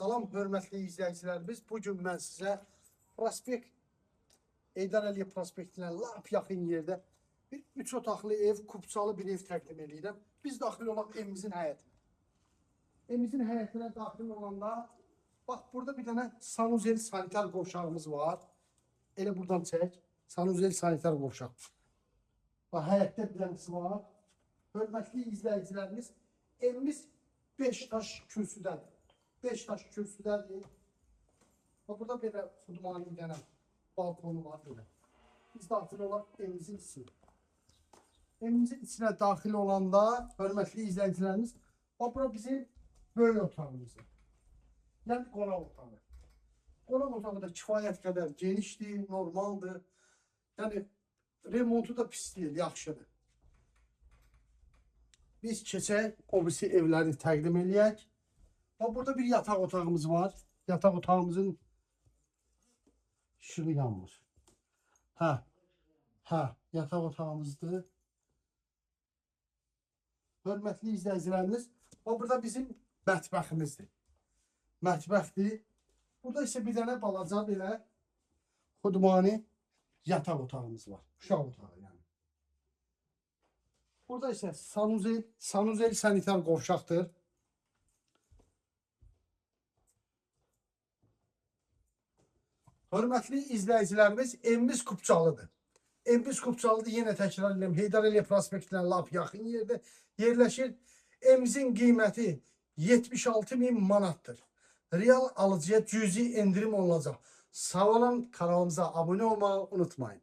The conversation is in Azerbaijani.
Salam, hörmətli izləyicilərimiz. Bugün mən sizə prospekt, Heydər Əliyev prospektinə lap yaxın yerdə bir 3 otaqlı ev, kubçalı bir ev təqdim edirəm. Biz daxil olaq evimizin həyətinə. Evimizin həyətinə daxil olanda, bax, burada bir dənə sanuzel sanitar qovşağımız var. Elə buradan çək, sanuzel sanitar qovşaq. Bax, həyətdə bir dənəsi var. Hörmətli izləyicilərimiz, evimiz 5 daş kürsüdədir. 5 daş kürsüdədir. Burada belə xudmani bir dənə balkonu var belə. Biz daxil olaq evimizin içine. Evimizin içine daxil olanda, hörmətli izləyicilərimiz, bura bizim böyük otağımızdır. Yəni qonaq otağı. Qonaq otağı da kifayət qədər genişdir, normaldır. Yəni remontu da pis deyil, yaxşıdır. Biz keçək, o birisi evləri təqdim eləyək. Burada bir yataq otağımız var. Yataq otağımızın ışığı yanmır. Yataq otağımızdır. Hörmətli izləyicilərimiz, burada bizim mətbəximizdir. Mətbəxdir. Burada isə bir dənə balaca belə xudmani yataq otağımız var. Uşaq otağı yəni. Burada isə sanuzel sanitar qovşaqdır. Hörmətli izləyicilərimiz, evimiz kubçalıdır. Evimiz kubçalıdır, yenə təkrar edirəm. Heydər Əliyev prospektinə lap yaxın yerdə yerləşir. Evimizin qiyməti 76.000 manatdır. Real alıcıya cüzi endirim olunacaq. Sağ olun, kanalımıza abunə olmağı unutmayın.